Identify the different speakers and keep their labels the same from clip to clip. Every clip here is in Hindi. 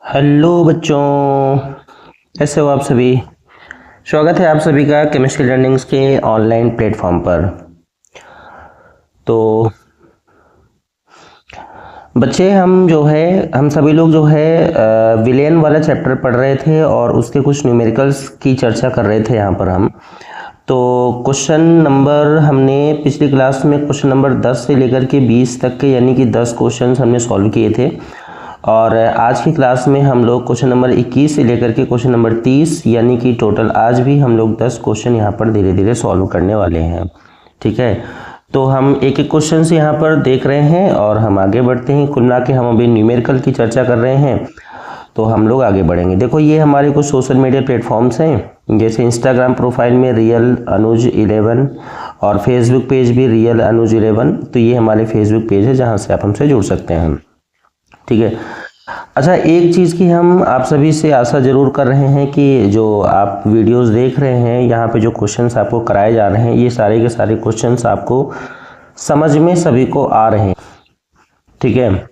Speaker 1: हेलो बच्चों, कैसे हो आप सभी। स्वागत है आप सभी का केमिस्ट्री लर्निंग्स के ऑनलाइन प्लेटफॉर्म पर। तो बच्चे हम सभी लोग विलेन वाला चैप्टर पढ़ रहे थे और उसके कुछ न्यूमेरिकल्स की चर्चा कर रहे थे यहाँ पर हम। तो क्वेश्चन नंबर हमने पिछली क्लास में क्वेश्चन नंबर 10 से लेकर के 20 तक के यानी कि 10 क्वेश्चंस हमने सॉल्व किए थे। और आज की क्लास में हम लोग क्वेश्चन नंबर 21 से लेकर के क्वेश्चन नंबर 30 यानी कि टोटल आज भी हम लोग 10 क्वेश्चन यहाँ पर धीरे धीरे सॉल्व करने वाले हैं। ठीक है, तो हम एक एक क्वेश्चन से यहाँ पर देख रहे हैं और हम आगे बढ़ते हैं। कुल मिला के हम अभी न्यूमेरिकल की चर्चा कर रहे हैं, तो हम लोग आगे बढ़ेंगे। देखो, ये हमारे कुछ सोशल मीडिया प्लेटफॉर्म्स हैं, जैसे इंस्टाग्राम प्रोफाइल में रियल अनुज 11 और फेसबुक पेज भी रियल अनुज 11। तो ये हमारे फेसबुक पेज है जहाँ से आप हमसे जुड़ सकते हैं। ठीक है, अच्छा, एक चीज़ की हम आप सभी से आशा ज़रूर कर रहे हैं कि जो आप वीडियोस देख रहे हैं, यहाँ पे जो क्वेश्चंस आपको कराए जा रहे हैं, ये सारे के सारे क्वेश्चंस आपको समझ में सभी को आ रहे हैं। ठीक है,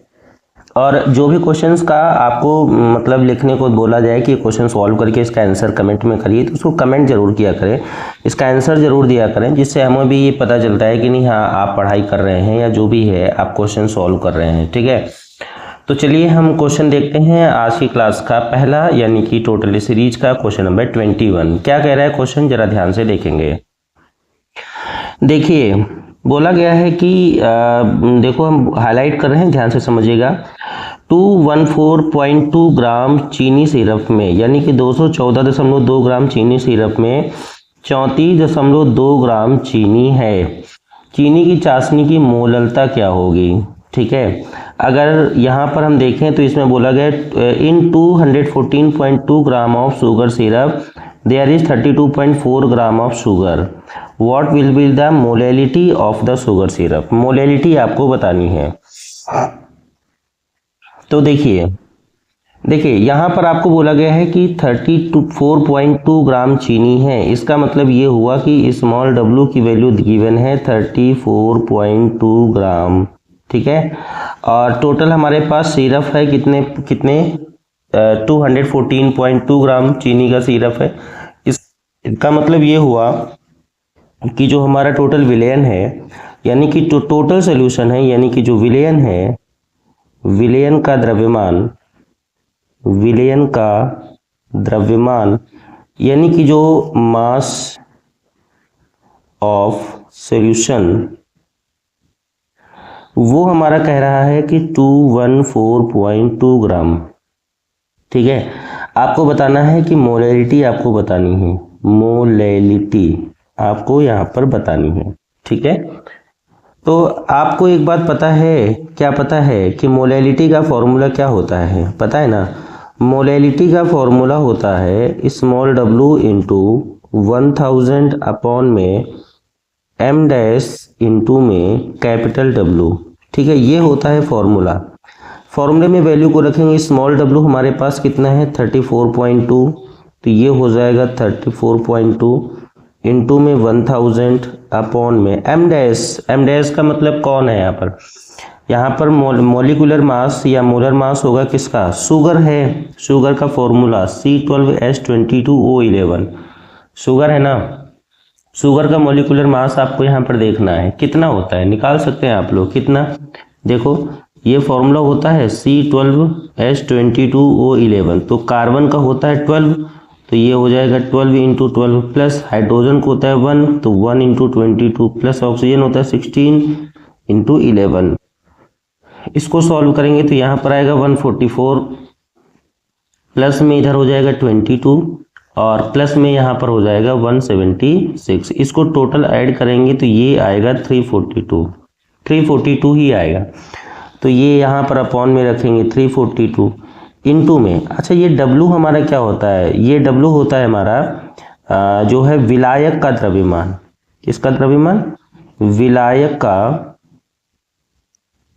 Speaker 1: और जो भी क्वेश्चंस का आपको मतलब लिखने को बोला जाए कि क्वेश्चन सॉल्व करके इसका आंसर कमेंट में करिए, तो उसको कमेंट जरूर किया करें, इसका आंसर जरूर दिया करें, जिससे हमें भी ये पता चलता है कि नहीं, हाँ आप पढ़ाई कर रहे हैं या जो भी है आप क्वेश्चन सॉल्व कर रहे हैं। ठीक है, तो चलिए हम क्वेश्चन देखते हैं आज की क्लास का पहला यानी कि टोटल सीरीज का क्वेश्चन नंबर 21। क्या कह रहा है क्वेश्चन, जरा ध्यान से देखेंगे। देखिए, बोला गया है कि देखो हम हाईलाइट कर रहे हैं, ध्यान से समझिएगा। 214.2 ग्राम चीनी सिरप में यानी कि 214.2 ग्राम चीनी सिरप में 34.2 ग्राम चीनी है। चीनी की चाशनी की मोललता क्या होगी। ठीक है, अगर यहाँ पर हम देखें तो इसमें बोला गया in 214.2 gram of sugar syrup there is 32.4 gram of sugar, what will be the molality of the sugar syrup. Molality आपको बतानी है। तो देखिए यहाँ पर आपको बोला गया है कि 34.2 ग्राम चीनी है। इसका मतलब ये हुआ कि स्मॉल w की वैल्यू गिवन है 34.2 ग्राम। ठीक है, और टोटल हमारे पास सिरप है कितने 214.2 ग्राम चीनी का सिरप है। इसका मतलब ये हुआ कि जो हमारा टोटल विलेयन है यानी कि टोटल सोल्यूशन है, यानी कि जो विलेयन है, विलेयन का द्रव्यमान यानी कि जो मास ऑफ सॉल्यूशन, वो हमारा कह रहा है कि 214.2 ग्राम। ठीक है, आपको बताना है कि मोलैलिटी आपको बतानी है, मोलैलिटी आपको यहाँ पर बतानी है। ठीक है, तो आपको एक बात पता है, क्या पता है कि मोलैलिटी का फॉर्मूला क्या होता है, पता है ना। मोलैलिटी का फॉर्मूला होता है स्मॉल w इंटू 1000 अपॉन में m डैश इंटू में कैपिटल W। ठीक है, ये होता है फॉर्मूला। फॉर्मूले में वैल्यू को रखेंगे, स्मॉल w हमारे पास कितना है 34.2, तो ये हो जाएगा 34.2 इंटू में 1000 अपॉन में m डैश का मतलब कौन है यहाँ पर मोलिकुलर मास या मोलर मास होगा किसका, शुगर है। शुगर का फॉर्मूला C12H22O11, शुगर है ना। शुगर का मोलिकुलर मास आपको यहाँ पर देखना है कितना होता है, निकाल सकते हैं आप लोग कितना। देखो, ये फॉर्मूला होता है C12H22O11, तो कार्बन का होता है 12, तो ये हो जाएगा 12 इंटू 12 प्लस हाइड्रोजन को होता है 1, तो 1 इंटू 22 प्लस ऑक्सीजन होता है 16 इंटू 11। इसको सॉल्व करेंगे तो यहाँ पर आएगा 144, प्लस में इधर हो जाएगा 22 और प्लस में यहाँ पर हो जाएगा 176। इसको टोटल ऐड करेंगे तो ये आएगा 342 ही आएगा। तो ये यहाँ पर अपॉन में रखेंगे 342 इंटू में। अच्छा, ये W हमारा क्या होता है, ये W होता है हमारा जो है विलायक का द्रव्यमान। किसका द्रव्यमान, विलायक का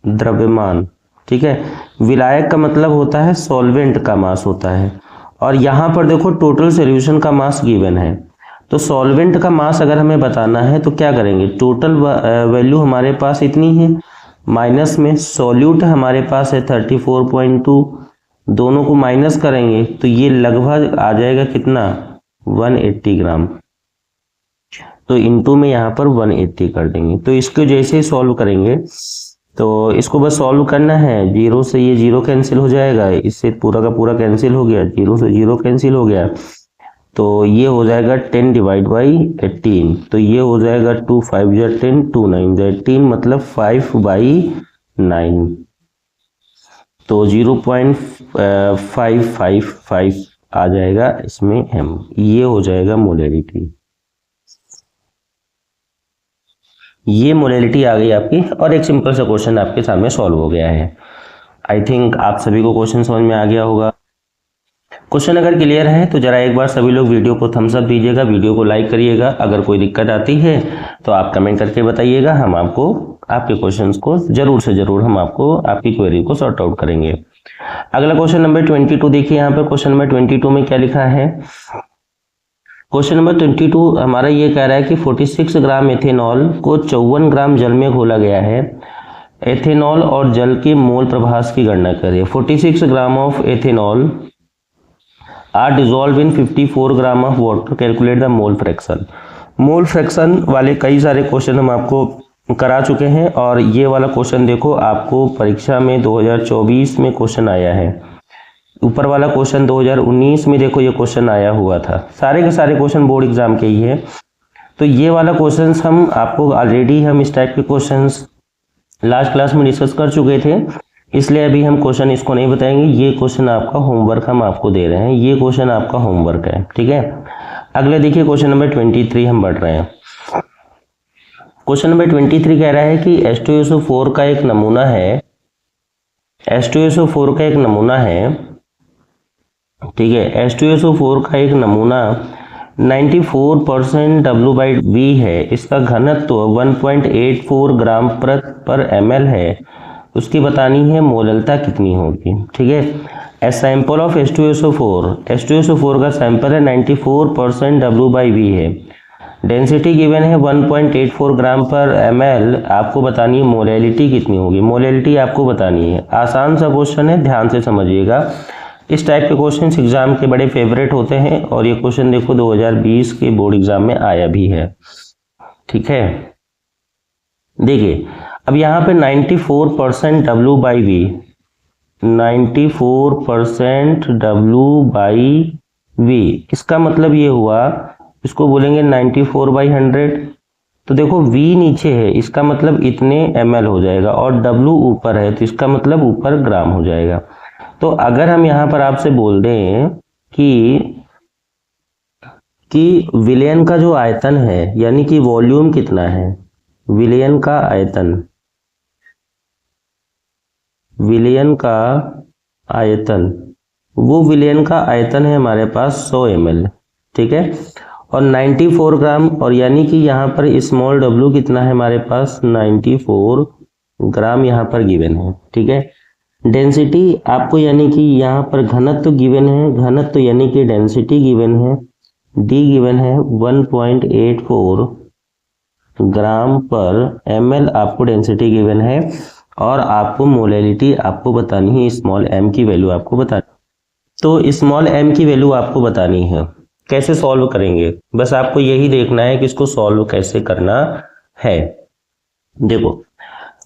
Speaker 1: द्रव्यमान। ठीक है, विलायक का मतलब होता है सॉल्वेंट का मास होता है, और यहाँ पर देखो टोटल सॉल्यूशन का मास गिवन है, तो सॉल्वेंट का मास अगर हमें बताना है तो क्या करेंगे, टोटल वैल्यू हमारे पास इतनी है, माइनस में सॉल्यूट हमारे पास है 34.2 दोनों को माइनस करेंगे तो ये लगभग आ जाएगा कितना, 180 ग्राम। तो इनटू में यहाँ पर 180 कर देंगे। तो इसको जैसे ही सॉल्व करेंगे तो इसको बस सॉल्व करना है, जीरो से ये जीरो कैंसिल हो जाएगा, इससे पूरा का पूरा कैंसिल हो गया, जीरो से जीरो कैंसिल हो गया, तो ये हो जाएगा 10 डिवाइड बाई 18, तो ये हो जाएगा 2 5 या 10, 2 9 या 18, मतलब 5/9, तो 0.555 आ जाएगा इसमें m, ये हो जाएगा मोलैलिटी। ये मोलैलिटी आ गई आपकी, और एक सिंपल सा क्वेश्चन आपके सामने सॉल्व हो गया है। आई थिंक आप सभी को क्वेश्चन समझ में आ गया होगा। क्वेश्चन अगर क्लियर है तो जरा एक बार सभी लोग वीडियो को थम्स अप दीजिएगा, वीडियो को लाइक करिएगा। अगर कोई दिक्कत आती है तो आप कमेंट करके बताइएगा, हम आपको आपके क्वेश्चंस को जरूर से जरूर हम आपको आपकी क्वेरी को सॉर्ट आउट करेंगे। अगला क्वेश्चन नंबर 22 देखिए, यहाँ पर क्वेश्चन नंबर 22 में क्या लिखा है। क्वेश्चन नंबर 22 हमारा ये कह रहा है कि 46 ग्राम एथेनॉल को 54 ग्राम जल में घोला गया है, एथेनॉल और जल के मोल प्रभास की गणना करें। 46 gram of ethanol are dissolve in 54 gram of water, calculate the mole fraction. Mole fraction वाले कई सारे क्वेश्चन हम आपको करा चुके हैं, और ये वाला क्वेश्चन देखो आपको परीक्षा में 2024 में क्वेश्चन आया है। ऊपर वाला क्वेश्चन 2019 में देखो ये क्वेश्चन आया हुआ था। सारे के सारे क्वेश्चन बोर्ड एग्जाम के ही है। तो ये वाला क्वेश्चन हम आपको ऑलरेडी हम इस टाइप के क्वेश्चन लास्ट क्लास में डिस्कस कर चुके थे, इसलिए अभी हम क्वेश्चन इसको नहीं बताएंगे। ये क्वेश्चन आपका होमवर्क हम आपको दे रहे हैं, ये क्वेश्चन आपका होमवर्क है, ठीक है। अगले देखिए क्वेश्चन नंबर 23 हम बढ़ रहे हैं। क्वेश्चन नंबर 23 कह रहा है कि H2SO4 का एक नमूना है, H2SO4 का एक नमूना है, ठीक है। H2SO4 का एक नमूना 94% W/V है, इसका घनत्व 1.84 ग्राम पर ml है, उसकी बतानी है मोललता कितनी होगी, ठीक है। ए सैंपल ऑफ H2SO4 का सैंपल है 94% W/V है, डेंसिटी गिवन है 1.84 ग्राम पर ml, आपको बतानी है मोलैलिटी कितनी होगी, मोलैलिटी आपको बतानी है। आसान सा क्वेश्चन है, ध्यान से समझिएगा। इस टाइप के क्वेश्चन एग्जाम के बड़े फेवरेट होते हैं, और ये क्वेश्चन देखो 2020 के बोर्ड एग्जाम में आया भी है, ठीक है। देखिए अब यहाँ पे 94% W/V, 94% W/V, इसका मतलब ये हुआ, इसको बोलेंगे 94/100। तो देखो V नीचे है, इसका मतलब इतने ml हो जाएगा, और W ऊपर है तो इसका मतलब ऊपर ग्राम हो जाएगा। तो अगर हम यहाँ पर आपसे बोल दें कि विलयन का जो आयतन है, यानी कि वॉल्यूम कितना है, विलयन का आयतन, विलयन का आयतन, वो विलयन का आयतन है हमारे पास 100 ml, ठीक है। और 94 ग्राम, और यानी कि यहाँ पर स्मॉल w कितना है हमारे पास 94 ग्राम यहाँ पर गिवन है, ठीक है। डेंसिटी आपको यानी कि यहाँ पर घनत्व गिवन है, घनत्व यानी कि डेंसिटी गिवन है, d गिवन है 1.84 ग्राम पर ml, आपको डेंसिटी गिवन है, और आपको मोलैलिटी आपको बतानी है, स्मॉल m की वैल्यू आपको बतानी। तो स्मॉल m की वैल्यू आपको बतानी है। कैसे सॉल्व करेंगे, बस आपको यही देखना है कि इसको सॉल्व कैसे करना है। देखो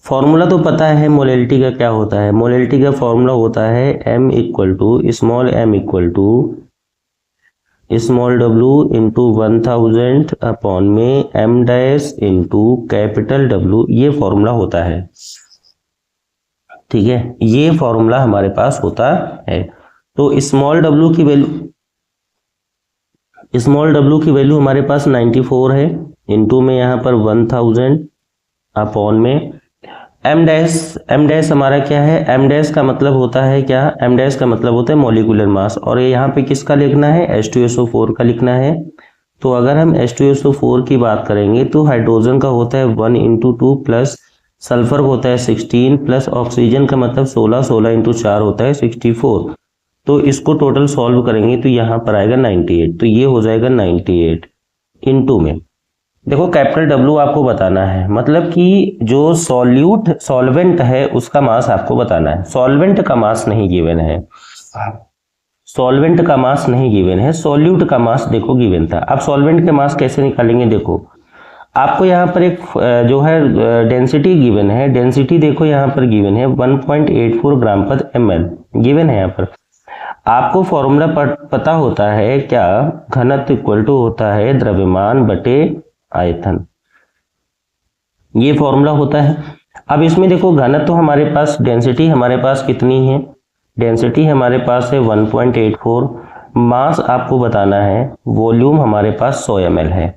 Speaker 1: फॉर्मूला तो पता है मोलैलिटी का क्या होता है, मोलैलिटी का फॉर्मूला होता है m equal to small m equal to small w into 1000 upon में m dash into capital W, ये फॉर्मूला होता है, ठीक है। ये फॉर्मूला हमारे पास होता है। तो स्मॉल w की वैल्यू हमारे पास 94 है, इंटू में यहाँ पर 1000 अपॉन में m डैश हमारा क्या है, m डैश का मतलब होता है क्या, m डैश का मतलब होता है मॉलिक्यूलर मास, और ये यहाँ पे किसका लिखना है, H2SO4 का लिखना है। तो अगर हम H2SO4 की बात करेंगे तो हाइड्रोजन का होता है 1 इंटू 2 प्लस सल्फर होता है 16 प्लस ऑक्सीजन का मतलब 16 इंटू 4 होता है 64। तो इसको टोटल सॉल्व करेंगे तो यहाँ पर आएगा 98, तो ये हो जाएगा 98 इंटू में देखो कैपिटल W आपको बताना है, मतलब कि जो सॉल्वेंट है उसका मास आपको बताना है, सॉल्वेंट का मास नहीं गिवन है। सॉल्वेंट का मास नहीं गिवन है, सॉल्यूट का मास देखो गिवन था। अब सॉल्वेंट के मास कैसे निकालेंगे, देखो आपको यहाँ पर एक जो है डेंसिटी गिवन है, डेंसिटी देखो यहाँ पर गिवन है 1.84 ग्राम पर ml गिवन है। यहाँ पर आपको फॉर्मूला पता होता है क्या, घनत्व इक्वल टू होता है द्रव्यमान बटे आयतन, ये फॉर्मूला होता है। अब इसमें देखो घनत्व हमारे पास, डेंसिटी हमारे पास कितनी है, डेंसिटी हमारे पास है 1.84, मास आपको बताना है, वॉल्यूम हमारे पास 100 ml है।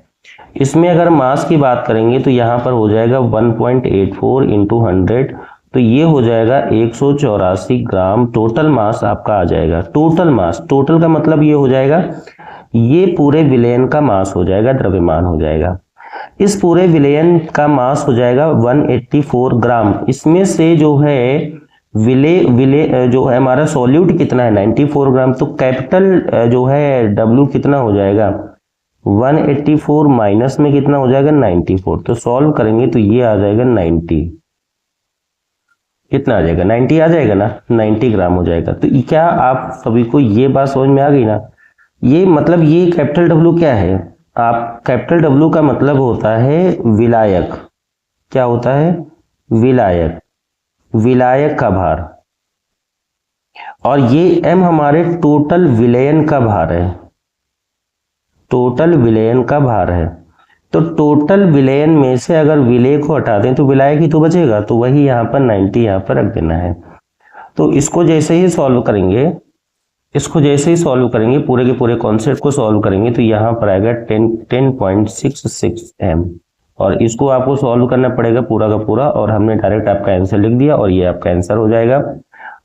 Speaker 1: इसमें अगर मास की बात करेंगे तो यहाँ पर हो जाएगा 1.84 इंटू 100, तो ये हो जाएगा 184 ग्राम टोटल मास आपका आ जाएगा। टोटल मास, टोटल का मतलब ये हो जाएगा, ये पूरे विलयन का मास हो जाएगा, द्रव्यमान हो जाएगा। इस पूरे विलयन का मास हो जाएगा 184 ग्राम। इसमें से जो है विले जो है हमारा सॉल्यूट कितना है 94 ग्राम, तो कैपिटल जो है W कितना हो जाएगा 184 माइनस में कितना हो जाएगा 94, तो सॉल्व करेंगे तो ये आ जाएगा 90, कितना आ जाएगा 90 आ जाएगा ना, 90 ग्राम हो जाएगा। तो क्या आप सभी को ये बात समझ में आ गई ना, ये मतलब ये कैपिटल W क्या है, आप कैपिटल W का मतलब होता है विलायक, क्या होता है विलायक, विलायक का भार, और ये M हमारे टोटल विलयन का भार है, टोटल विलयन का भार है। तो टोटल विलयन में से अगर विलय को हटा दें तो विलायक ही तो बचेगा, तो वही यहाँ पर 90 यहाँ पर रख देना है। तो इसको जैसे ही सॉल्व करेंगे, इसको जैसे ही सॉल्व करेंगे, पूरे के पूरे कॉन्सेप्ट को सॉल्व करेंगे तो यहाँ पर आएगा 10.66 m, और इसको आपको सॉल्व करना पड़ेगा पूरा का पूरा, और हमने डायरेक्ट आपका आंसर लिख दिया और ये आपका आंसर हो जाएगा।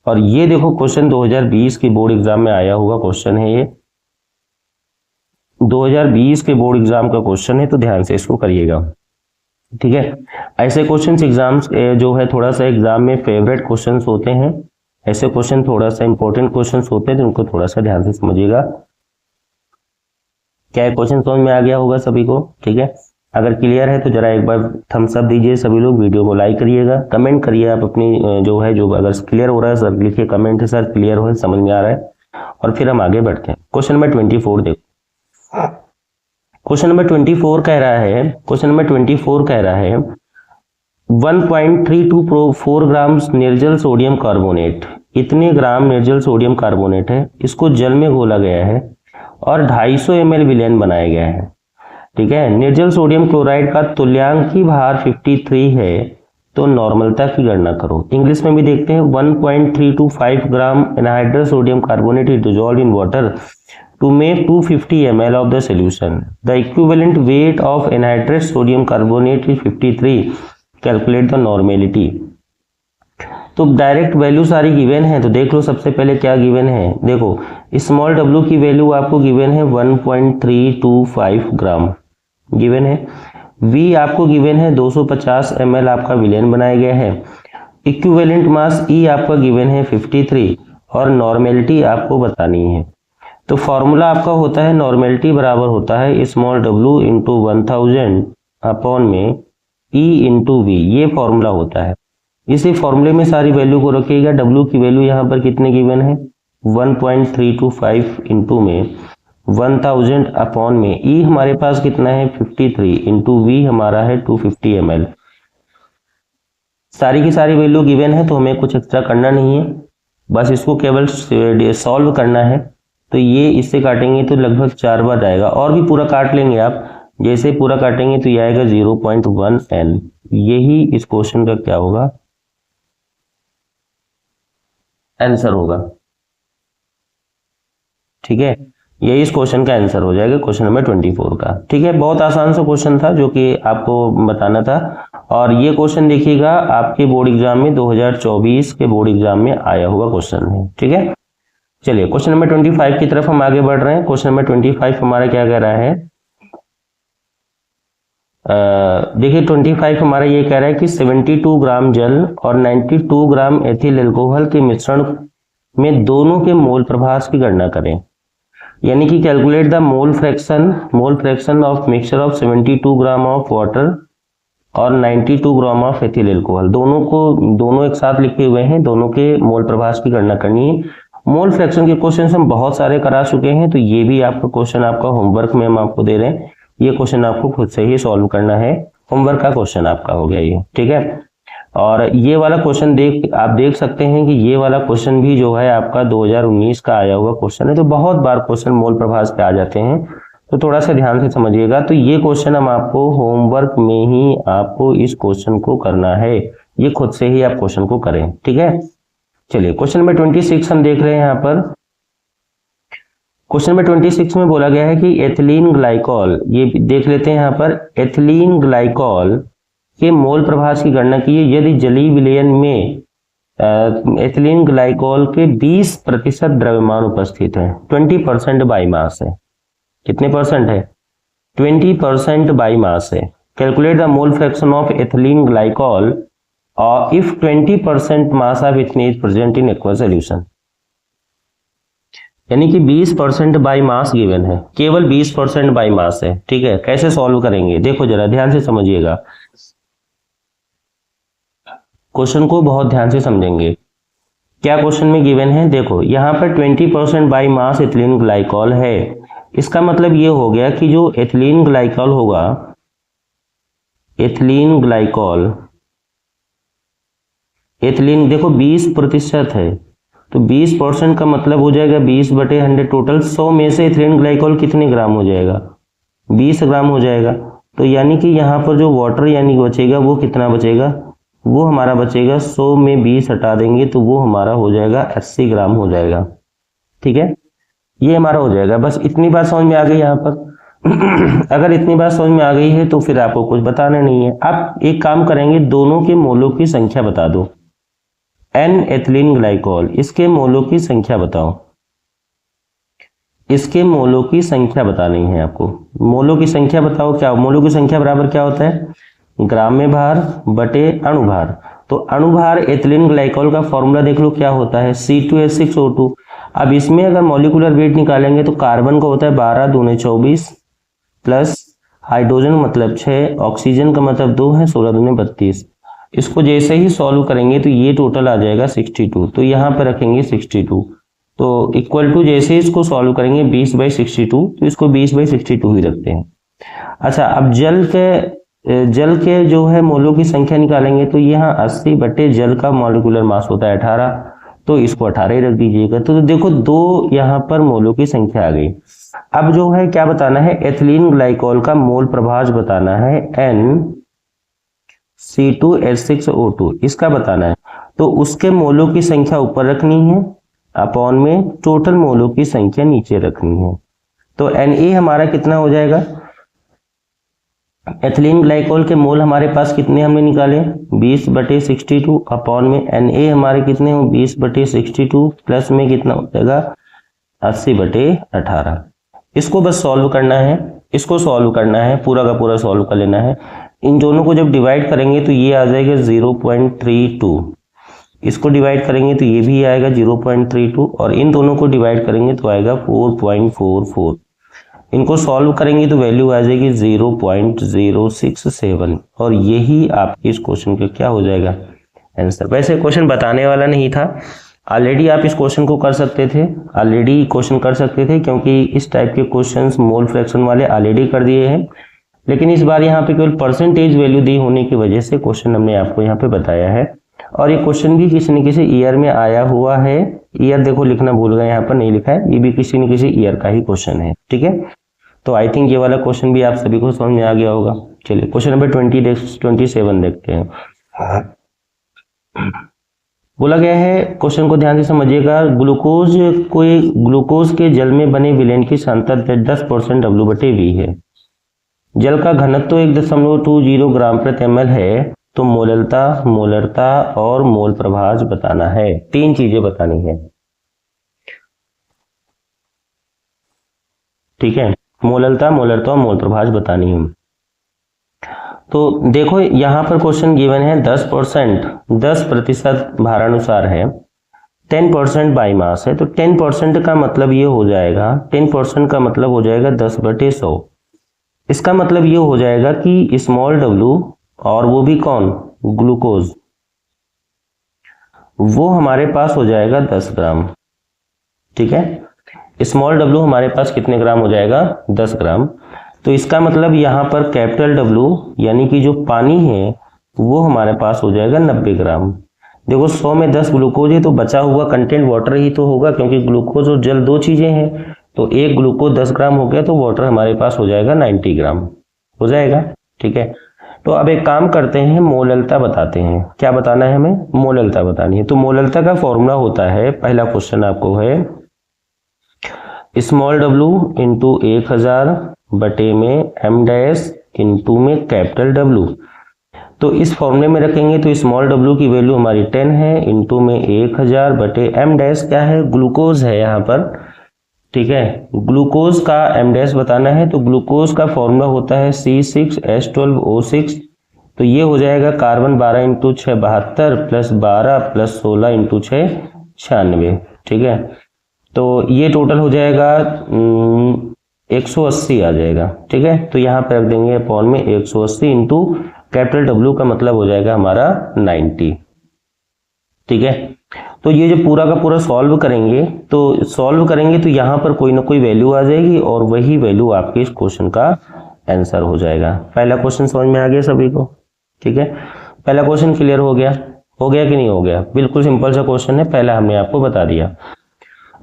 Speaker 1: और ये देखो क्वेश्चन 2020 के बोर्ड एग्जाम में आया हुआ क्वेश्चन है, ये 2020 के बोर्ड एग्जाम का क्वेश्चन है, तो ध्यान से इसको करिएगा, ठीक है। ऐसे क्वेश्चंस एग्जाम्स जो है थोड़ा सा एग्जाम में फेवरेट क्वेश्चंस होते हैं, ऐसे क्वेश्चन थोड़ा सा इंपॉर्टेंट क्वेश्चंस होते हैं, तो उनको थोड़ा सा ध्यान से समझिएगा। क्या क्वेश्चन समझ में आ गया होगा सभी को, ठीक है। अगर क्लियर है तो जरा एक बार थम्स अप दीजिए सभी लोग, वीडियो को लाइक करिएगा, कमेंट करिए आप अपनी जो है, जो अगर क्लियर हो रहा है सर लिखिए कमेंट है सर क्लियर हो, समझ में आ रहा है, और फिर हम आगे बढ़ते हैं। क्वेश्चन नंबर 24 देखो, क्वेश्चन नंबर 24 कह रहा है, क्वेश्चन नंबर 24 कह रहा है 1.324 ग्राम निर्जल सोडियम कार्बोनेट, इतने ग्राम निर्जल सोडियम कार्बोनेट है, इसको जल में घोला गया है और 250 ml विलयन बनाया गया है, ठीक है। निर्जल सोडियम क्लोराइड का तुल्यांकी भार 53 है, तो नॉर्मलता की गणना करो। इंग्लिश में भी देखते हैं, 1.325 gram anhydrous sodium carbonate is dissolved in water to make 250 ml of the solution. The equivalent weight of anhydrous sodium carbonate is 53. Calculate the normality. तो डायरेक्ट वैल्यू सारी गिवन है, तो देख लो सबसे पहले क्या गिवन है। देखो स्मॉल w की वैल्यू आपको गिवन है 1.325 ग्राम गिवन है, v आपको गिवन है 250 ml आपका विलयन बनाया गया है, इक्विवेलेंट मास E आपका गिवन है 53, और नॉर्मेलिटी आपको बतानी है। तो फॉर्मूला आपका होता है, नॉर्मेलिटी बराबर होता है स्मॉल w इंटू 1000 अपॉन में E इंटू वी, ये फॉर्मूला होता है। इसी फॉर्मूले में सारी वैल्यू को रखिएगा। w की वैल्यू यहाँ पर कितने गिवन है 1.325 इंटू में 1000 अपॉन में E हमारे पास कितना है 53 इंटू वी हमारा है 250 ml। सारी की सारी वैल्यू गिवन है, तो हमें कुछ एक्स्ट्रा करना नहीं है, बस इसको केवल सॉल्व करना है। तो ये इससे काटेंगे तो लगभग 4 बार आएगा, और भी पूरा काट लेंगे आप, जैसे पूरा काटेंगे तो ये आएगा 0.1 N। यही इस क्वेश्चन का क्या होगा आंसर होगा, ठीक है। यही इस क्वेश्चन का आंसर हो जाएगा, क्वेश्चन नंबर 24 का, ठीक है। बहुत आसान सा क्वेश्चन था जो कि आपको बताना था, और ये क्वेश्चन देखिएगा आपके बोर्ड एग्जाम में 2024 के बोर्ड एग्जाम में आया हुआ क्वेश्चन है, ठीक है। चलिए क्वेश्चन नंबर 25 की तरफ हम आगे बढ़ रहे हैं। क्वेश्चन नंबर 25 हमारा क्या कह रहा है, देखिए 25 हमारा ये कह रहा है कि 72 ग्राम जल और 92 ग्राम एथिल अल्कोहल के मिश्रण में दोनों के मोल प्रभास की गणना करें, यानी कि calculate the mole fraction of mixture of 72 gram of water और 92 ग्राम ऑफ एथिल अल्कोहल। दोनों एक साथ लिखे हुए हैं, दोनों के मोल प्रभास की गणना करनी है, मोल फ्रैक्शन के क्वेश्चन हम बहुत सारे करा चुके हैं, तो ये भी आपका क्वेश्चन आपका होमवर्क में हम आपको दे रहे हैं। ये क्वेश्चन आपको खुद से ही सॉल्व करना है, होमवर्क का क्वेश्चन आपका हो गया ये, ठीक है। और ये वाला क्वेश्चन आप देख सकते हैं कि ये वाला क्वेश्चन भी जो है आपका 2019 का आया हुआ क्वेश्चन है। तो बहुत बार क्वेश्चन मोल प्रभाज पे आ जाते हैं, तो थोड़ा सा ध्यान से समझिएगा। तो ये क्वेश्चन हम आपको होमवर्क में ही आपको इस क्वेश्चन को करना है, ये खुद से ही आप क्वेश्चन को करें, ठीक है। चलिए क्वेश्चन नंबर 26 हम देख रहे हैं यहाँ पर। क्वेश्चन नंबर 26 में बोला गया है कि एथिलीन ग्लाइकॉल, ये देख लेते हैं यहाँ पर, एथिलीन ग्लाइकॉल के मोल प्रभाज की गणना कीजिए यदि जलीय विलयन में एथिलीन ग्लाइकॉल के 20% द्रव्यमान उपस्थित है। 20% बाई मास है। कितने परसेंट है? 20% बाई मास है। Calculate the mole fraction of ethylene glycol if 20% mass of ethane is present in aqua solution. यानी कि 20% बाई मास गिवन है, केवल 20% बाई मास है, ठीक है। कैसे सॉल्व करेंगे देखो जरा ध्यान से समझिएगा, क्वेश्चन को बहुत ध्यान से समझेंगे। क्या क्वेश्चन में गिवन है, देखो यहाँ पर 20% बाई मास एथिलीन ग्लाइकॉल है। इसका मतलब ये हो गया कि जो एथिलीन ग्लाइकॉल होगा, एथिलीन ग्लाइकॉल, एथिलीन देखो 20% है, तो 20% का मतलब हो जाएगा 20/100 टोटल। 100 में से एथिलीन ग्लाइकॉल कितने ग्राम हो जाएगा? 20 ग्राम हो जाएगा। तो यानी कि यहाँ पर जो वाटर यानी कि बचेगा वो कितना बचेगा, वो हमारा बचेगा 100 में 20 हटा देंगे तो वो हमारा हो जाएगा 80 ग्राम हो जाएगा, ठीक है। ये हमारा हो जाएगा। बस इतनी बात समझ में आ गई यहाँ पर। अगर इतनी बात समझ में आ गई है तो फिर आपको कुछ बताना नहीं है। आप एक काम करेंगे, दोनों के मोलों की संख्या बता दो। एन एथिलीन ग्लाइकॉल, इसके मोलों की संख्या बताओ। इसके मोलों की संख्या बतानी है आपको। मोलों की संख्या बताओ। क्या मोलों की संख्या बराबर क्या होता है? ग्राम में भार बटे अणुभार। तो अणुभार एथिलीन ग्लाइकॉल का फॉर्मूला देख लो क्या होता है, C2H6O2। अब इसमें अगर मॉलिक्यूलर वेट निकालेंगे तो कार्बन का होता है 12 दूने 24 प्लस हाइड्रोजन मतलब 6, ऑक्सीजन का मतलब 2 है, 16 दूने 32। इसको जैसे ही सॉल्व करेंगे तो ये टोटल आ जाएगा 62। तो यहाँ पर रखेंगे 62, तो इक्वल टू जैसे ही इसको सॉल्व करेंगे 20/62, तो इसको 20/62 ही रखते हैं। अच्छा, अब जल के जो है मोलों की संख्या निकालेंगे तो यहाँ 80 बटे जल का मॉलिक्यूलर मास होता है 18, तो इसको 18 ही रख दीजिएगा। तो देखो दो यहाँ पर मोलों की संख्या आ गई। अब जो है क्या बताना है, एथिलीन ग्लाइकॉल का मोल प्रभाज बताना है, NC2H6O2 इसका बताना है। तो उसके मोलों की संख्या ऊपर रखनी है, अपॉन में टोटल मोलों की संख्या नीचे रखनी है। तो Na हमारा कितना हो जाएगा, एथिलीन ग्लाइकॉल के मोल हमारे पास कितने हमने निकाले 20/62, अपॉन में Na हमारे कितने हो 20/62, प्लस में कितना हो जाएगा 80/18। इसको बस सॉल्व करना है, इसको सॉल्व करना है, पूरा का पूरा सॉल्व कर लेना है। इन दोनों को जब डिवाइड करेंगे तो ये आ जाएगा 0.32, इसको डिवाइड करेंगे तो ये भी आएगा 0.32, और इन दोनों को डिवाइड करेंगे तो आएगा 4.44। इनको सॉल्व करेंगे तो वैल्यू आ जाएगी 0.067, और यही आपकी इस क्वेश्चन का क्या हो जाएगा आंसर। वैसे क्वेश्चन बताने वाला नहीं था, ऑलरेडी आप इस क्वेश्चन को कर सकते थे, ऑलरेडी क्वेश्चन कर सकते थे, क्योंकि इस टाइप के क्वेश्चंस मोल फ्रैक्शन वाले ऑलरेडी कर दिए हैं। लेकिन इस बार यहाँ पे केवल परसेंटेज वैल्यू दी होने की वजह से क्वेश्चन हमने आपको यहाँ पे बताया है। और ये क्वेश्चन भी किसी न किसी ईयर में आया हुआ है। ईयर देखो लिखना भूल गए, यहाँ पर नहीं लिखा है, ये भी किसी न किसी ईयर का ही क्वेश्चन है, ठीक है। तो आई थिंक ये वाला क्वेश्चन भी आप सभी को समझ में आ गया होगा। चलिए क्वेश्चन नंबर 27 देखते हैं। बोला गया है, क्वेश्चन को ध्यान से समझिएगा, ग्लूकोज के जल में बने विलेन की सांद्रता 10% W/V है। जल का घनत्व 1.20 ग्राम प्रति ml है। तो मोलरता और मोल प्रभाज बताना है। 3 चीजें बतानी है, ठीक है। मोलरता और मोल प्रभाज बतानी है। तो देखो यहाँ पर क्वेश्चन गिवन है 10% भारानुसार है, 10% बाई मास है। तो 10% का मतलब ये हो जाएगा, 10% का मतलब हो जाएगा 10/100। इसका मतलब ये हो जाएगा कि स्मॉल w, और वो भी कौन, ग्लूकोज, वो हमारे पास हो जाएगा 10 ग्राम। ठीक है। स्मॉल w हमारे पास कितने ग्राम हो जाएगा, 10 ग्राम। तो इसका मतलब यहाँ पर कैपिटल W यानी कि जो पानी है वो हमारे पास हो जाएगा 90 ग्राम। देखो 100 में 10 ग्लूकोज है तो बचा हुआ कंटेंट वाटर ही तो होगा, क्योंकि ग्लूकोज और जल दो चीजें हैं। तो एक ग्लूकोज 10 ग्राम हो गया तो वाटर हमारे पास हो जाएगा 90 ग्राम हो जाएगा। ठीक है, तो अब एक काम करते हैं, मोललता बताते हैं। क्या बताना है हमें, मोललता बतानी है। तो मोललता का फॉर्मूला होता है, पहला क्वेश्चन आपको है स्मॉल w इंटू 1000 बटे में m डैश इंटू में कैपिटल W। तो इस फॉर्मूले में रखेंगे तो स्मॉल w की वैल्यू हमारी 10 है, इंटू में 1000 बटे m डैश क्या है, ग्लूकोज है यहाँ पर। ठीक है, ग्लूकोज का m डैश बताना है। तो ग्लूकोज का फॉर्मूला होता है C6H12O6। तो ये हो जाएगा carbon 12 into 6 72 plus 12 plus 16 into 6 96। ठीक है, तो ये टोटल हो जाएगा 180 आ जाएगा। ठीक है, तो यहाँ पे रख देंगे अपॉन में 180 इंटू कैपिटल W का मतलब हो जाएगा हमारा 90। ठीक है, तो ये जो पूरा का पूरा सॉल्व करेंगे तो यहाँ पर कोई ना कोई वैल्यू आ जाएगी और वही वैल्यू आपके इस क्वेश्चन का आंसर हो जाएगा। पहला क्वेश्चन समझ में आ गया सभी को। ठीक है, पहला क्वेश्चन क्लियर हो गया कि नहीं हो गया? बिल्कुल सिंपल सा क्वेश्चन है, पहला हमने आपको बता दिया।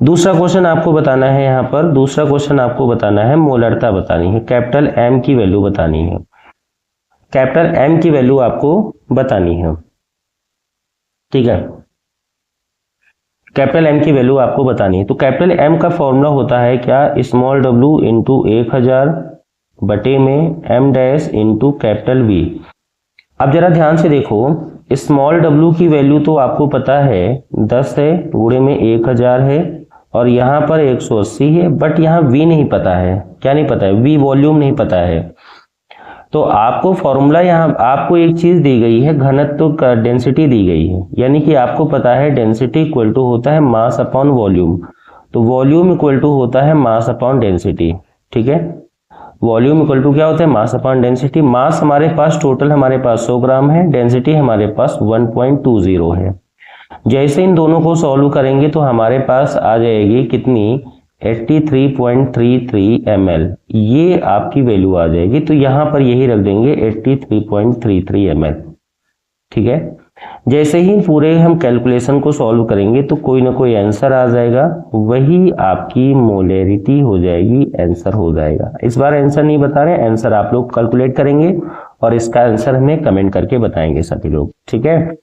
Speaker 1: दूसरा क्वेश्चन आपको बताना है, यहाँ पर दूसरा क्वेश्चन आपको बताना है, मोलरता बतानी है, कैपिटल M की वैल्यू बतानी है। कैपिटल M की वैल्यू आपको बतानी है। ठीक है, कैपिटल M की वैल्यू आपको बतानी है। तो कैपिटल M का फॉर्मूला होता है क्या, स्मॉल w इंटू 1000 बटे में m dash into capital V। अब जरा ध्यान से देखो, स्मॉल w की वैल्यू तो आपको पता है 10 है, गुणे में 1000 है और यहाँ पर 180 है, बट यहाँ V नहीं पता है। क्या नहीं पता है? V वॉल्यूम नहीं पता है। तो आपको फॉर्मूला, यहाँ आपको एक चीज दी गई है, घनत्व का डेंसिटी दी गई है, यानी कि आपको पता है डेंसिटी इक्वल टू होता है मास अपॉन वॉल्यूम। तो वॉल्यूम इक्वल टू होता है मास अपॉन डेंसिटी। ठीक है, वॉल्यूम इक्वल टू क्या होता है, मास अपॉन डेंसिटी। मास हमारे पास टोटल हमारे पास 100 ग्राम है, डेंसिटी हमारे पास 1.20 है। जैसे इन दोनों को सॉल्व करेंगे तो हमारे पास आ जाएगी कितनी, 83.33 ml। ये आपकी वैल्यू आ जाएगी। तो यहाँ पर यही रख देंगे 83.33 ml। ठीक है, जैसे ही पूरे हम कैलकुलेशन को सॉल्व करेंगे तो कोई ना कोई आंसर आ जाएगा, वही आपकी मोलैरिटी हो जाएगी, आंसर हो जाएगा। इस बार आंसर नहीं बता रहे, आंसर आप लोग कैलकुलेट करेंगे और इसका आंसर हमें कमेंट करके बताएंगे सभी लोग। ठीक है,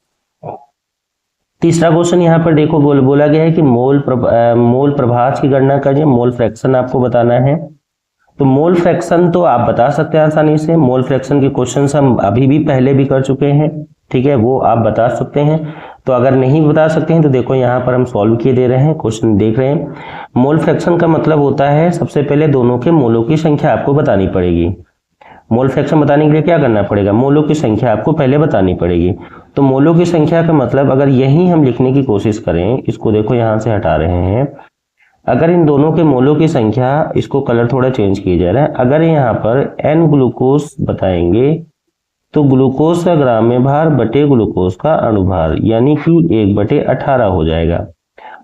Speaker 1: तीसरा क्वेश्चन यहाँ पर देखो, बोला गया है कि मोल प्रभाज की गणना करिए, मोल फ्रैक्शन आपको बताना है। तो मोल फ्रैक्शन तो आप बता सकते हैं आसानी से, मोल फ्रैक्शन के क्वेश्चंस हम अभी भी पहले भी कर चुके हैं। ठीक है, वो आप बता सकते हैं। तो अगर नहीं बता सकते हैं तो देखो यहाँ पर हम सॉल्व किए दे रहे हैं, क्वेश्चन देख रहे हैं। मोल फ्रैक्शन का मतलब होता है, सबसे पहले दोनों के मोलों की संख्या आपको बतानी पड़ेगी। मोल फ्रैक्शन बताने के लिए क्या करना पड़ेगा, मोलों की संख्या आपको पहले बतानी पड़ेगी। तो मोलों की संख्या का मतलब अगर यही हम लिखने की कोशिश करें, इसको देखो यहाँ से हटा रहे हैं, अगर इन दोनों के मोलों की संख्या, इसको कलर थोड़ा चेंज किया जा रहा है, अगर यहाँ पर n ग्लूकोज बताएंगे तो ग्लूकोज का ग्राम में भार बटे ग्लूकोज का अणुभार यानी कि 1/18 हो जाएगा।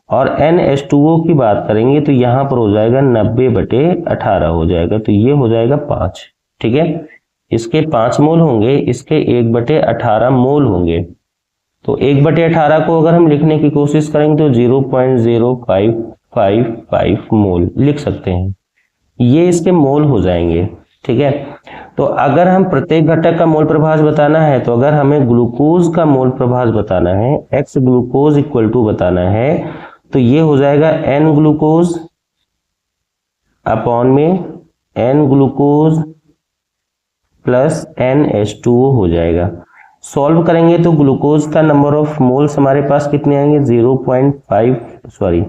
Speaker 1: और NH2O की बात करेंगे तो यहाँ पर हो जाएगा 90/18 हो जाएगा। तो ये हो जाएगा 5। ठीक है, इसके 5 मोल होंगे, इसके 1/18 मोल होंगे। तो 1/18 को अगर हम लिखने की कोशिश करेंगे तो 0.0555 मोल लिख सकते हैं, ये इसके मोल हो जाएंगे। ठीक है, तो अगर हम प्रत्येक घटक का मोल प्रभाज बताना है, तो अगर हमें ग्लूकोज का मोल प्रभाज बताना है, x ग्लूकोज इक्वल टू बताना है, तो ये हो जाएगा n ग्लूकोज अपॉन में n ग्लूकोज प्लस NH2O हो जाएगा। सॉल्व करेंगे तो ग्लूकोज का नंबर ऑफ मोल्स हमारे पास कितने आएंगे, 0.5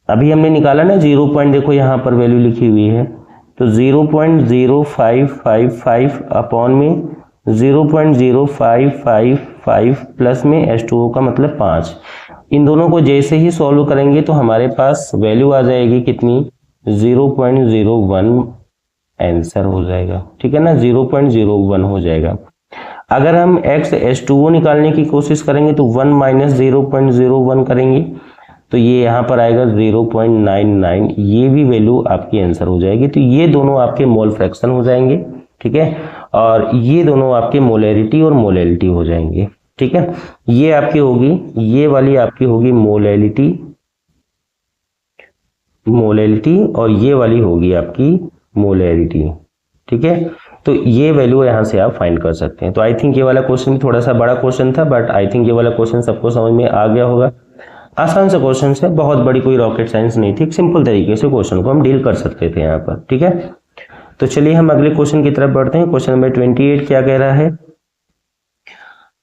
Speaker 1: अभी हमने निकाला ना 0. देखो यहाँ पर वैल्यू लिखी हुई है, तो 0.0555 अपॉन में 0.0555 प्लस में H2O का मतलब 5। इन दोनों को जैसे ही सॉल्व करेंगे तो हमारे पास वैल्यू आ जाएगी कितनी, 0.01 आंसर हो जाएगा। ठीक है ना, 0.01 हो जाएगा। अगर हम H2O निकालने की कोशिश करेंगे तो 1 - 0.01 करेंगे तो ये यहाँ पर आएगा 0.99, ये भी वैल्यू आपकी आंसर हो जाएगी। तो ये दोनों आपके मोल फ्रैक्शन हो जाएंगे, ठीक है, और ये दोनों आपके मोलैरिटी और मोलैलिटी हो जाएंगे, ठीक है। ये आपकी होगी, ये वाली आपकी होगी मोलैलिटी, और ये वाली होगी आपकी मोलैरिटी, ठीक है। तो ये वैल्यू यहाँ से आप फाइंड कर सकते हैं। तो आई थिंक ये वाला क्वेश्चन थोड़ा सा बड़ा क्वेश्चन था, बट आई थिंक ये वाला क्वेश्चन सबको समझ में आ गया होगा। आसान से क्वेश्चन है, बहुत बड़ी कोई रॉकेट साइंस नहीं थी, सिंपल तरीके से क्वेश्चन को हम डील कर सकते थे यहाँ पर, ठीक है। तो चलिए हम अगले क्वेश्चन की तरफ बढ़ते हैं। क्वेश्चन नंबर 28 क्या कह रहा है?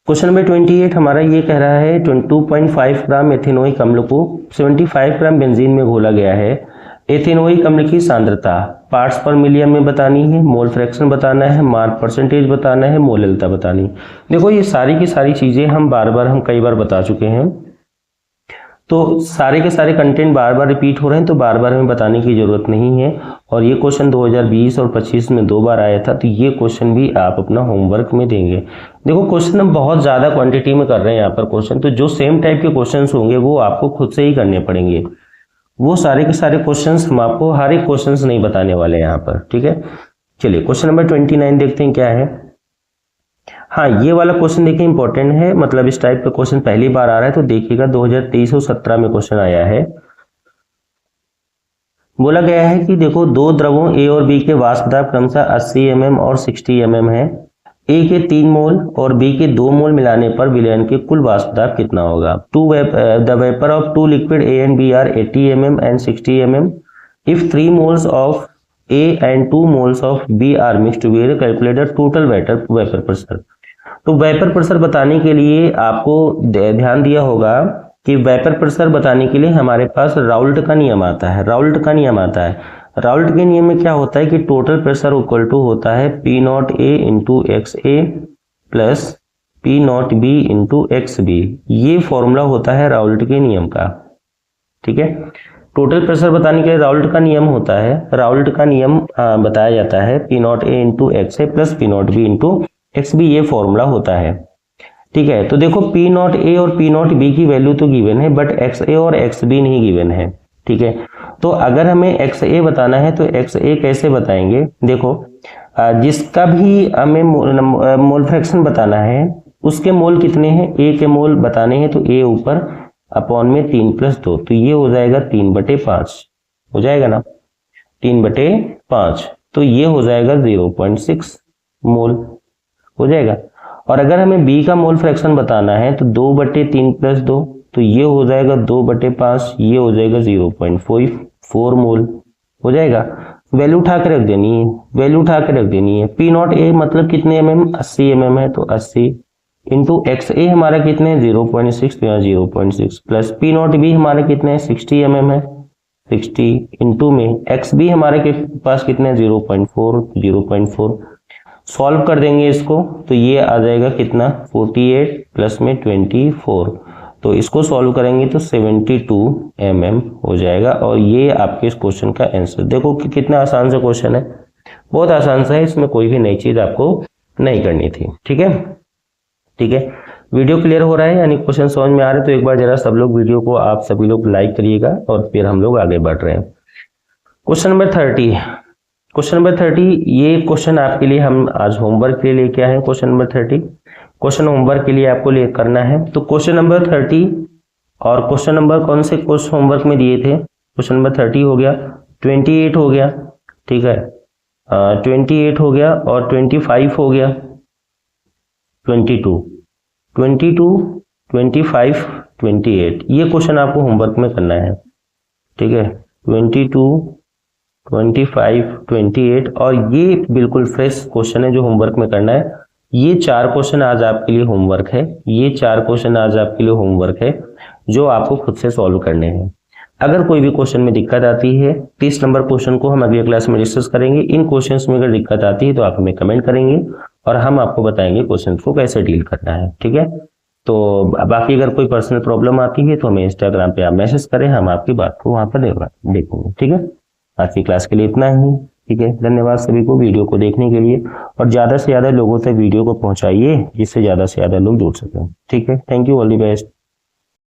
Speaker 1: क्वेश्चन नंबर 28 हमारा ये कह रहा है 2.5 ग्राम एथेनोइक अम्ल को 75 ग्राम बेंजीन में घोला गया है। एथेनोइक अम्ल की सांद्रता पार्ट्स पर मिलियन में बतानी है, मोल फ्रैक्शन बताना है, मास परसेंटेज बताना है, मोललता बतानी है। देखो ये सारी की सारी चीजें हम कई बार बता चुके हैं, तो सारे के सारे कंटेंट बार बार रिपीट हो रहे हैं, तो बार बार हमें बताने की जरूरत नहीं है। और ये क्वेश्चन 2020 और 25 में 2 बार आया था, तो ये क्वेश्चन भी आप अपना होमवर्क में देंगे। देखो क्वेश्चन हम बहुत ज़्यादा क्वांटिटी में कर रहे हैं यहाँ पर क्वेश्चन, तो जो सेम टाइप के क्वेश्चन होंगे वो आपको खुद से ही करने पड़ेंगे। वो सारे के सारे क्वेश्चन हम आपको हर एक क्वेश्चन नहीं बताने वाले यहाँ पर, ठीक है। चलिए क्वेश्चन नंबर 29 देखते हैं क्या है। हाँ, ये वाला क्वेश्चन देखिए इंपॉर्टेंट है, मतलब इस टाइप का क्वेश्चन पहली बार आ रहा है, तो देखिएगा 2023 और 17 में क्वेश्चन आया है। बोला गया है कि देखो दो द्रवों ए और बी के वाष्प दाब क्रमशः 80 mm और 60 mm है। ए के 3 मोल और बी के 2 मोल मिलाने पर विलयन के कुल वाष्प दाब कितना होगा? The vapour of 2 liquid A and B are 80 mm and 60 mm। If 3 moles of A and 2 moles of B are mixed together calculate the total vapour pressure. तो वेपर प्रेशर बताने के लिए आपको ध्यान दिया होगा कि वेपर प्रेशर बताने के लिए हमारे पास राउल्ट का नियम आता है। राउल्ट के नियम में क्या होता है कि टोटल प्रेशर इक्वल टू होता है P naught A into X A plus P naught B into X B. ये फॉर्मूला होता है राउल्ट के नियम का, ठीक है। टोटल प्रेशर बताने के लिए राउल्ट का नियम होता है, राउल्ट का नियम बताया जाता है P naught A into X A plus P naught B into X B, ये फॉर्मूला होता है, ठीक है। तो देखो पी नॉट ए और पी नॉट बी की वैल्यू तो गिवन है, बट एक्स ए और एक्स बी नहीं गिवन है, ठीक है। तो अगर हमें एक्स ए बताना है तो एक्स ए कैसे बताएंगे? देखो जिसका भी हमें मोल फ्रैक्शन बताना है उसके मोल कितने हैं, ए के मोल बताने हैं, तो ए ऊपर अपॉन में 3 + 2, तो ये हो जाएगा 3/5 हो जाएगा ना, 3/5, तो ये हो जाएगा 0.6 मोल हो जाएगा। और अगर हमें बी का मोल फ्रैक्शन बताना है तो 2/3 + 2, तो ये हो जाएगा 2/5, ये हो जाएगा 0.4 मोल हो जाएगा। वैल्यू उठा के रख देनी है, पी नॉट ए मतलब कितने mm, 80 mm है, तो 80 इंटू एक्स ए हमारा कितने 0.6, तो यहाँ 0.6 प्लस पी नॉट बी हमारे कितने 60 mm है, 60 इंटू में एक्स बी हमारे के पास कितने 0.4 सॉल्व कर देंगे इसको, तो ये आ जाएगा कितना 48 प्लस में 24, तो इसको सॉल्व करेंगे तो 72 mm हो जाएगा। और ये आपके इस क्वेश्चन का आंसर। देखो कि कितना आसान सा क्वेश्चन है, बहुत आसान सा है, इसमें कोई भी नई चीज आपको नहीं करनी थी, ठीक है। वीडियो क्लियर हो रहा है, यानी क्वेश्चन समझ में आ रहे, तो एक बार जरा सब लोग वीडियो को आप सभी लोग लाइक करिएगा और फिर हम लोग आगे बढ़ रहे हैं। क्वेश्चन नंबर 30, ये क्वेश्चन आपके लिए हम आज होमवर्क के लिए लेके आए हैं। क्वेश्चन नंबर 30 क्वेश्चन होमवर्क के लिए आपको करना है। तो क्वेश्चन नंबर 30 और क्वेश्चन नंबर कौन से क्वेश्चन होमवर्क में दिए थे? क्वेश्चन नंबर 30 हो गया, 28 हो गया, ठीक है, 28 हो गया और 25 हो गया, 22, 25, 28, ये क्वेश्चन आपको होमवर्क में करना है, ठीक है। 22, 25, 28 और ये बिल्कुल फ्रेश क्वेश्चन है जो होमवर्क में करना है। ये 4 क्वेश्चन आज आपके लिए होमवर्क है, जो आपको खुद से सॉल्व करने हैं। अगर कोई भी क्वेश्चन में दिक्कत आती है, 30 नंबर क्वेश्चन को हम अगले क्लास में डिस्कस करेंगे। इन क्वेश्चंस में अगर दिक्कत आती है तो आप हमें कमेंट करेंगे और हम आपको बताएंगे क्वेश्चन को कैसे डील करना है, ठीक है। तो बाकी अगर कोई पर्सनल प्रॉब्लम आती है तो हमें इंस्टाग्राम पे आप मैसेज करें, हम आपकी बात को वहां पर देखेंगे, ठीक है। आज की क्लास के लिए इतना ही, ठीक है। धन्यवाद सभी को वीडियो को देखने के लिए, और ज़्यादा से ज़्यादा लोगों तक वीडियो को पहुंचाइए जिससे ज़्यादा से ज़्यादा लोग जुड़ सकें, ठीक है। Thank you, all the best.